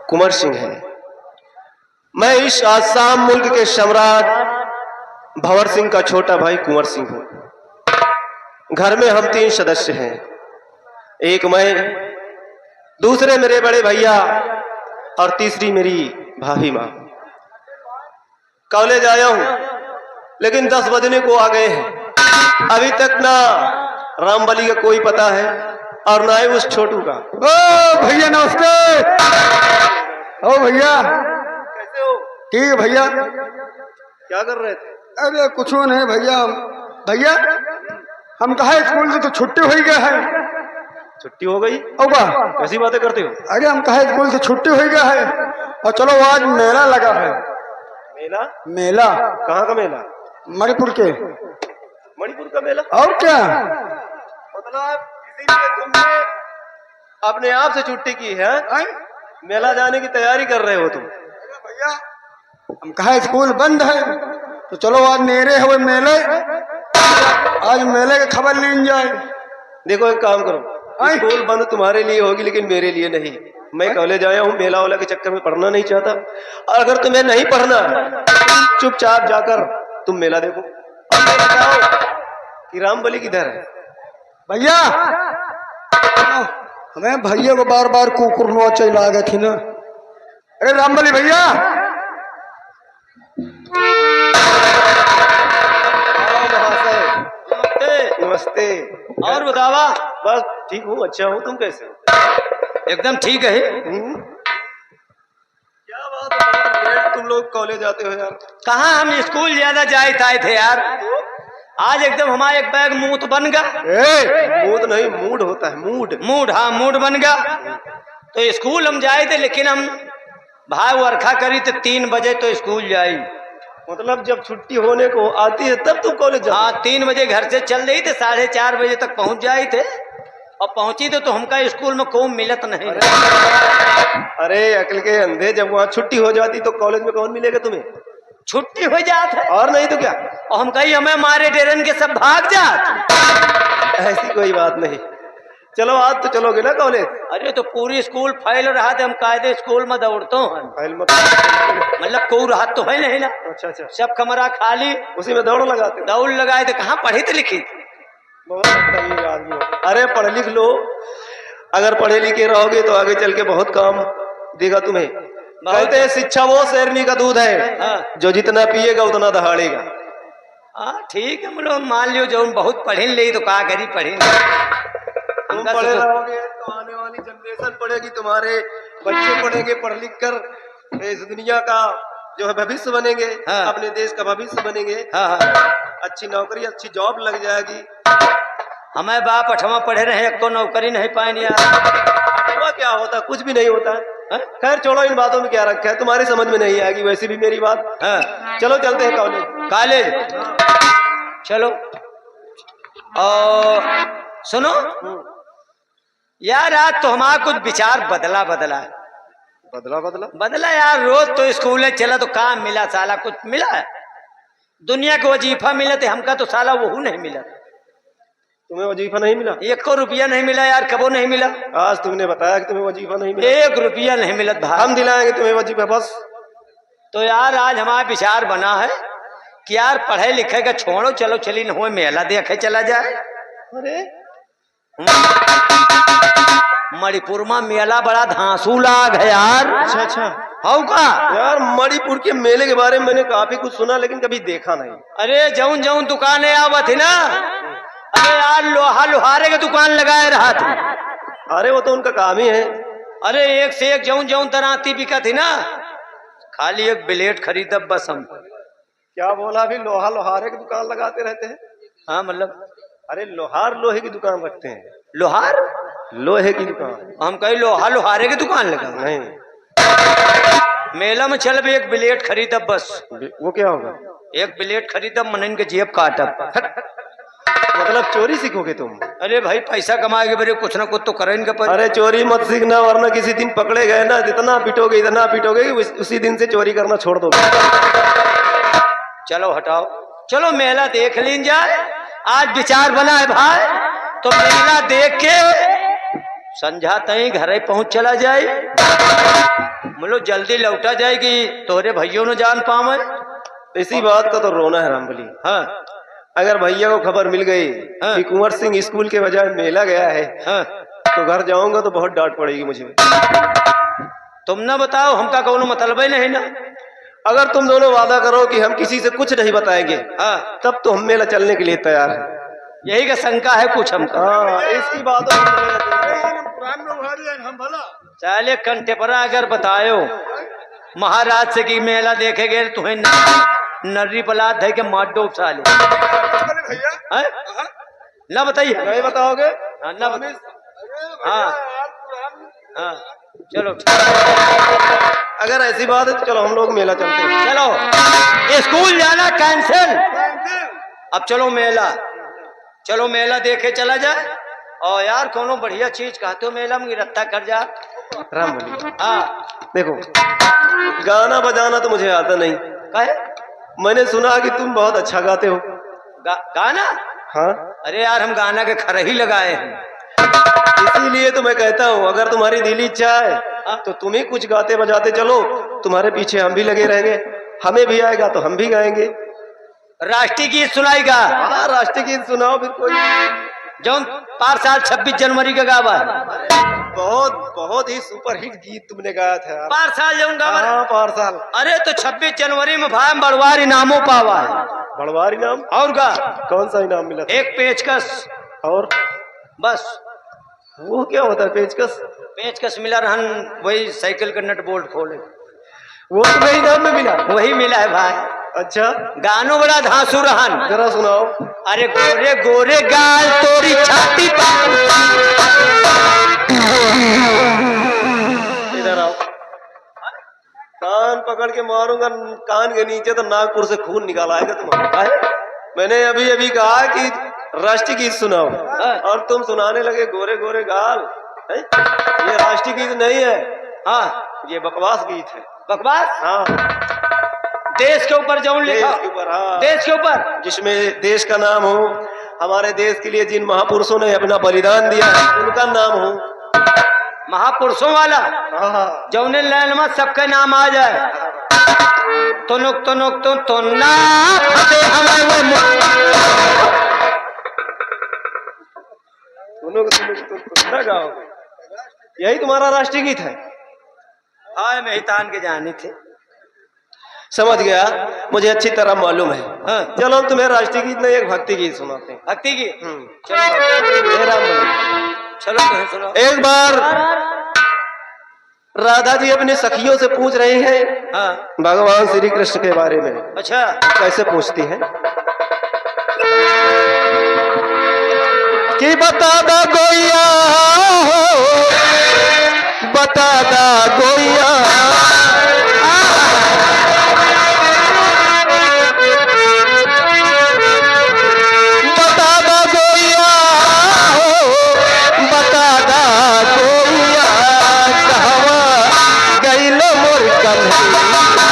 कुंवर सिंह है। मैं इस आसाम मुल्क के सम्राट भंवर सिंह का छोटा भाई कुंवर सिंह हूं। घर में हम 3 सदस्य हैं, एक मैं, दूसरे मेरे बड़े भैया और तीसरी मेरी भाभी माँ। कॉलेज आया हूं लेकिन 10 बजने को आ गए हैं। अभी तक ना रामबली का कोई पता है और ना ही उस छोटू का। ओ भैया नमस्ते। ओ भैया कैसे हो? ठीक है भैया। क्या कर रहे थे? अरे कुछ नहीं भैया। भैया हम कहा स्कूल से तो छुट्टी हो गया है। छुट्टी हो गई? ओबा कैसी बातें करते हो? अरे हम कहा स्कूल से छुट्टी हो गया है और चलो आज मेला लगा है। मेला? मेला कहाँ का मेला? मणिपुर के। मणिपुर का मेला? और क्या मतलब इसीलिए तुमने अपने आप से छुट्टी की है? मेला जाने की तैयारी कर रहे हो तुम? भैया हम कहा स्कूल बंद है तो चलो आज मेरे हुए मेले, आज मेले की खबर ली जाए। देखो एक काम करो, स्कूल बंद तुम्हारे लिए होगी लेकिन मेरे लिए नहीं। मैं कॉलेज आया हूँ, मेला वाला के चक्कर में पढ़ना नहीं चाहता। और अगर तुम्हें नहीं पढ़ना चुपचाप जाकर तुम मेला देखो। अब ये बताओ कि रामबली किधर है? भैया हमें भैया को बार बार कुकुरनुआ चला गए थी ना। अरे रामबली भैया नमस्ते। और बतावा? बस ठीक हूँ, अच्छा हूँ। तुम कैसे हो? एकदम ठीक है। क्या बात है, बहुत लेट तुम लोग कॉलेज आते हो यार। कहाँ हम स्कूल ज्यादा जाए थे यार। आज एकदम हमारा एक बैग मूड बन गया। मूड नहीं, मूड होता है, मूड। मूड, हाँ मूड बन गया। तो स्कूल हम जाए थे लेकिन हम भाई वर्खा करी तो 3 बजे तो स्कूल जाई। मतलब जब छुट्टी होने को आती है तब तुम कॉलेज जाते? हाँ 3 बजे घर से चल रही थे, 4:30 बजे तक पहुंच जाए थे और पहुंची तो हमका स्कूल में कौन मिलत नहीं। अरे अकल के अंधे, जब वहाँ छुट्टी हो जाती तो कॉलेज में कौन मिलेगा तुम्हें? छुट्टी हो जात है और नहीं तो क्या। और हम कही हमें मारे डेरन के सब भाग जात। ऐसी कोई बात नहीं। चलो आज तो चलोगे ना कॉलेज? अरे तो पूरी स्कूल फैल रहा थे, हम कायदे स्कूल में दौड़ते हैं। मतलब कोई राहत तो है नहीं ना। अच्छा अच्छा, सब कमरा खाली, उसी में दौड़ लगाते हो? दौड़ लगाए थे। कहाँ पढ़ी थी लिखी? बहुत अच्छा आदमी हो। अरे पढ़ लिख लो, अगर पढ़े लिखे रहोगे तो आगे चल के बहुत काम देगा तुम्हें। कहते हैं शिक्षा वो शेरनी का दूध है। हाँ। जो जितना पिएगा उतना दहाड़ेगा। हाँ ठीक है, मतलब मान लियो जो बहुत पढ़े ले तो कहा करी पढ़े। तुम पढ़े रहोगे तो आने वाली जनरेशन पढ़ेगी, तुम्हारे बच्चे पढ़ेंगे, पढ़ लिख कर इस दुनिया का जो है भविष्य बनेंगे। हाँ। अपने देश का भविष्य बनेंगे। हाँ हाँ, अच्छी नौकरी, अच्छी जॉब लग जाएगी। हमें बाप 8वां पढ़े रहे, एक को नौकरी नहीं पाए यार। अठवा क्या होता? कुछ भी नहीं होता। खैर छोड़ो, इन बातों में क्या रखा है, तुम्हारी समझ में नहीं आएगी वैसे भी मेरी बात। हाँ। चलो चलते हैं कॉलेज। कॉलेज चलो। और सुनो यार, आज तो हमारा कुछ विचार बदला बदला बदला यार। रोज तो स्कूल चला तो काम मिला, साला कुछ मिला है? दुनिया को वजीफा मिला थे, हमका तो साला वो नहीं मिला। तुम्हें वजीफा नहीं मिला? 1 रुपया नहीं मिला यार, कबो नहीं मिला। आज तुमने बताया कि तुम्हें वजीफा नहीं मिला। 1 रुपया नहीं मिला भाई। हम दिलाएंगे तुम्हें वजीफा बस। तो यार आज हमारा विचार बना है कि यार पढ़े लिखे का छोड़ो, चलो चली न हो मेला देखे चला जाए। अरे मणिपुर में मेला बड़ा धांसू लाग है यार। अच्छा अच्छा। हो का यार मणिपुर के मेले के बारे में मैंने काफी कुछ सुना लेकिन कभी देखा नहीं। अरे जौन जौन दुकानें आवत थी ना, अरे यार लोहारे के दुकान लगाए रहा था। अरे वो तो उनका काम ही है। अरे एक से एक जौन जौन तराती बिका थी ना, खाली एक ब्लेड खरीदब बस हम। क्या बोला? अभी लोहारे की दुकान लगाते रहते हैं? हाँ मतलब अरे लोहे की दुकान रखते हैं। लोहार? लोहे की दुकान? हम कहीं लोहारे की दुकान लगा नहीं। मेला में चल भी एक ब्लेड खरीदब बस। वो क्या होगा? एक ब्लेड खरीदब, मनन के जेब काटब। मतलब चोरी सीखोगे तुम? अरे भाई पैसा कमाएगे बड़े, कुछ ना कुछ तो करेंगे पर। अरे चोरी मत सीखना वरना किसी दिन पकड़े गए ना, इतना पिटोगे उसी दिन से चोरी करना छोड़ दोगे। चलो हटाओ, चलो मेला देख लीन जाए। आज विचार बना है भाई, तो मेला देख के संझा तई घरे पहुंच चला जाए, बोलो जल्दी लौटा जाएगी तोहरे भैयों न जान पावे। इसी बात का तो रोना है रामबली। हाँ अगर भैया को खबर मिल गई हाँ। कि कुंवर सिंह स्कूल के बजाय मेला गया है हाँ, तो घर जाऊंगा तो बहुत डांट पड़ेगी मुझे। तुम ना बताओ, हमका कौनो मतलब ही नहीं ना। अगर तुम दोनों वादा करो कि हम किसी से कुछ नहीं बताएंगे हाँ, तब तो हम मेला चलने के लिए तैयार हैं। यही का शंका है कुछ हमका। हाँ, इसकी बात हम भला चाले कंटेपरा अगर बतायो महाराज से कि मेला देखे गए तुम्हें नर्री पलाद है के मार दो साले। भैया हैं? ना बताइए। नहीं बताओगे? हाँ, ना बता। हाँ हाँ, चलो अगर ऐसी बात है तो चलो हम लोग मेला चलते हैं। चलो, स्कूल जाना कैंसिल, अब चलो मेला। चलो मेला देखे चला जाए। और यार कोनो बढ़िया चीज कहते हो मेला में रत्ता कर जा। रामबली हाँ, देखो, गाना बजाना तो मुझे आता नहीं। कहे मैंने सुना कि तुम बहुत अच्छा गाते हो। गाना? हाँ, अरे यार हम गाना के खर ही लगाए हैं। इसीलिए तो मैं कहता हूँ अगर तुम्हारी दिली इच्छा है तो तुम ही कुछ गाते बजाते चलो, तुम्हारे पीछे हम भी लगे रहेंगे। हमें भी आएगा तो हम भी गाएंगे। राष्ट्रीय गीत सुनाएगा? हाँ, राष्ट्रीय गीत सुनाओ फिर कोई। जौन पार साल 26 जनवरी का गावा है। बहुत बहुत ही सुपरहिट गीत तुमने गाया था। पार साल जौन गावा। हाँ, पार साल। अरे तो 26 जनवरी में भाई बड़वार इनामों पावा है। बड़वार इनाम? और का कौन सा इनाम मिला था? एक पेचकस। और बस वो क्या होता है पेचकस? पेचकस मिला रहन, वही साइकिल का नट बोल्ट खोले, वो तुम्हें इनाम में मिला? वही मिला है भाई। अच्छा, गानो बड़ा धांसू रहन। जरा सुनाओ। अरे गोरे गोरे गाल तोरी छाती पर। इधर आओ, कान पकड़ के मारूंगा कान के नीचे तो नागपुर से खून निकाल आएगा तुम्हारा। मैंने अभी अभी कहा कि राष्ट्रीय गीत सुनाओ और तुम सुनाने लगे गोरे गोरे गाल है? ये राष्ट्रीय गीत नहीं है। हाँ, ये बकवास गीत है। बकवास? हाँ, देश के ऊपर जौन लिखा, देश के ऊपर। हाँ, देश के ऊपर जिसमें देश का नाम हो, हमारे देश के लिए जिन महापुरुषों ने अपना बलिदान दिया उनका नाम हो। महापुरुषों वाला हाँ, जौने लाइन में सबका नाम आ जाए। तुनुक तुनुक तो ना फते हमारे तुम गाओगे। यही तुम्हारा राष्ट्रीय गीत है? हाँ, मैं हितान के जानी थे। समझ गया, मुझे अच्छी तरह मालूम है। हाँ। चलो हम तुम्हें राष्ट्रीय गीत नहीं एक भक्ति गीत सुनाते हैं। भक्ति की? चलो हे रामबली, चलो तुम्हें सुनो। एक बार राधा जी अपने सखियों से पूछ रही हैं हाँ, भगवान श्री कृष्ण के बारे में। अच्छा कैसे पूछती हैं कि बता दा गोइया हो, बता दा गोइया, बता दा गोइया हो, बता दा गोइया, कहवा गइलो मोर कन्हैया, बता दा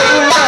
गोइया।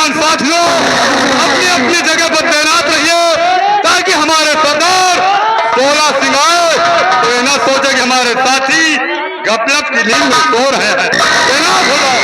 नौजवान साथियों अपनी अपनी जगह पर तैनात रहिए ताकि हमारे सरदार 16 सिंह आए तो ये ना सोचे कि हमारे साथी गपलप की नींद में सो रहे हैं। तैनात हो जाओ।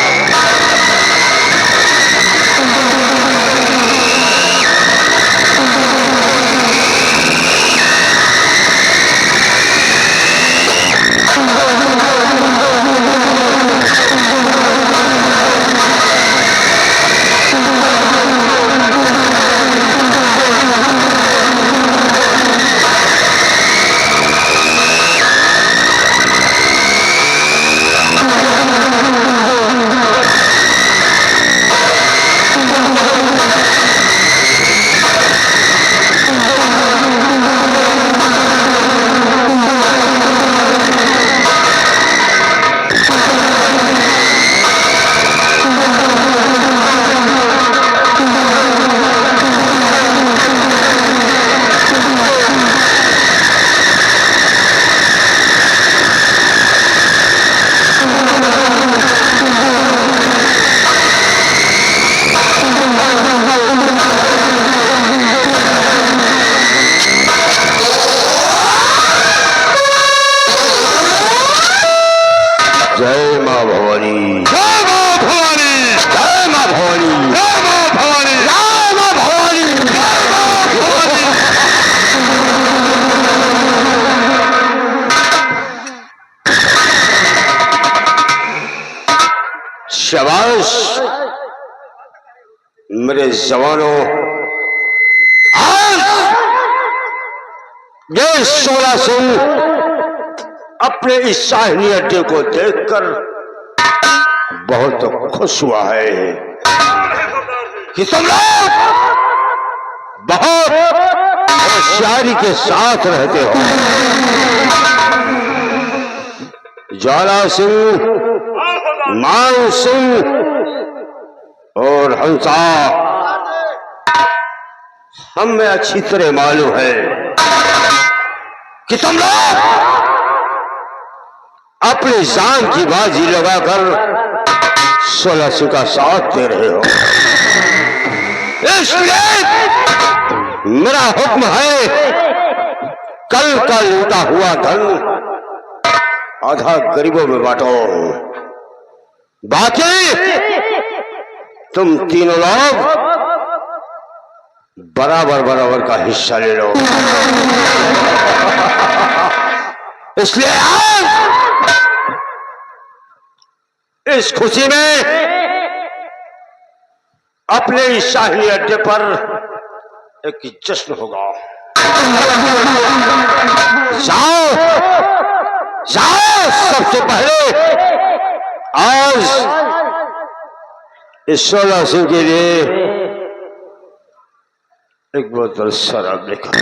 जय माँ भवानी, जय मां भवानी, जय माँ भवानी, जय मां भवानी, जय माँ भवानी, जय मां भवानी। शाबाश मेरे जवानों। आज ये 16 सिंह अपने इस शाही अड्डे को देखकर बहुत खुश हुआ है कि तुम लोग बहुत होशियारी के साथ रहते हो। ज्वाला सिंह, मान सिंह और हंसा हमें अच्छी तरह मालूम है कि तुम लोग अपनी जान की बाजी लगाकर 16 सिंह का साथ दे रहे हो। इसलिए मेरा हुक्म है, कल का लूटा हुआ धन आधा गरीबों में बांटो, बाकी तुम तीनों लोग बराबर बराबर का हिस्सा ले लो। इसलिए आज इस खुशी में अपने इस शाही अड्डे पर एक जश्न होगा। जाओ जाओ, सबसे पहले आज इस 16 सिंह के लिए एक बोतल शराब लेकर।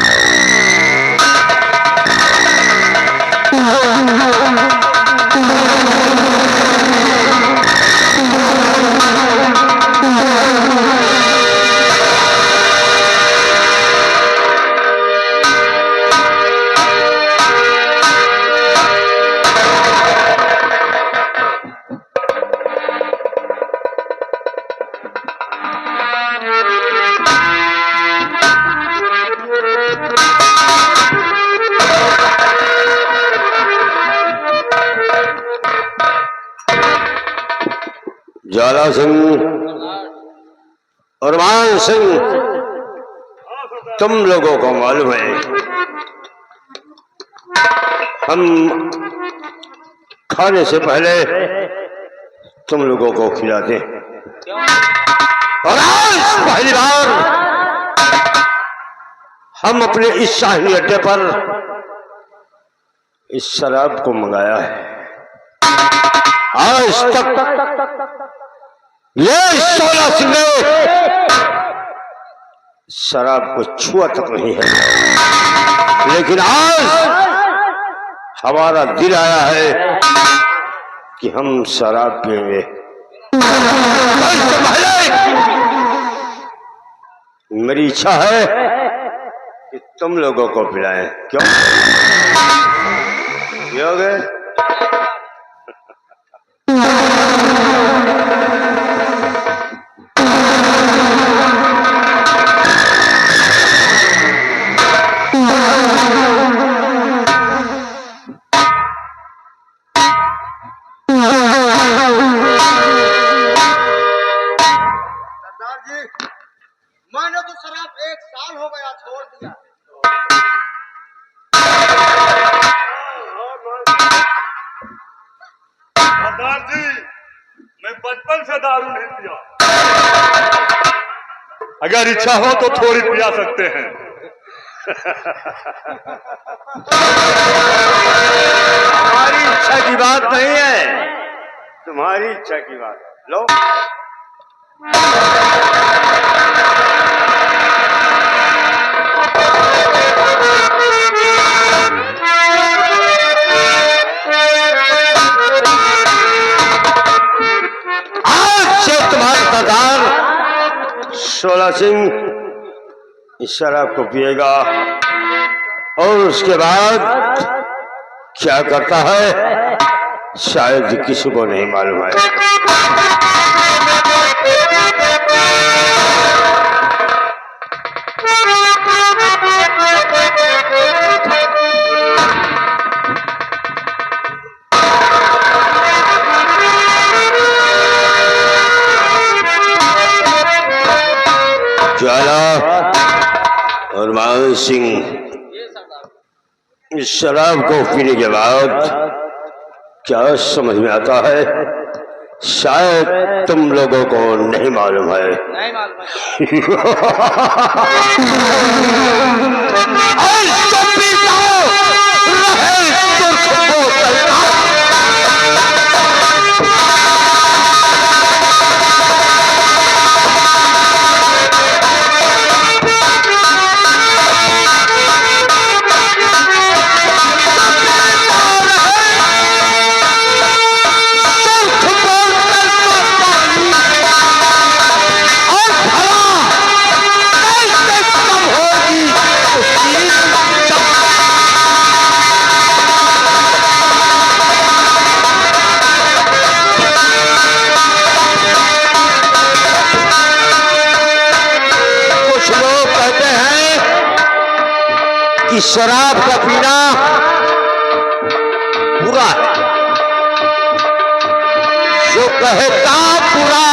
ज्वाला सिंह और मान सिंह, तुम लोगों को मालूम है हम खाने से पहले तुम लोगों को खिलाते हैं। और आज पहली बार हम अपने इस शाही अड्डे पर इस शराब को मंगाया है। आज तक ये 16 सिंह शराब को छुआ तक नहीं है, लेकिन आज हमारा दिल आया है कि हम शराब पिएंगे। मेरी इच्छा है कि तुम लोगों को पिलाएं। क्यों पियोगे? मैंने तो शराब 1 साल हो गया छोड़ दिया। सरदार जी, मैं बचपन से दारू नहीं पिया। अगर इच्छा हो तो थोड़ी पिया सकते हैं। हमारी इच्छा की बात नहीं है, तुम्हारी इच्छा की बात है। लो। आज से तुम्हारा सरदार शोला सिंह इस शराब को पिएगा और उसके बाद क्या करता है शायद किसी को नहीं मालूम है। ज्वाला और मान सिंह इस शराब को पीने के बाद क्या समझ में आता है शायद तुम लोगों को नहीं मालूम है। नहीं मालूम कि शराब का पीना बुरा है, जो कहता बुरा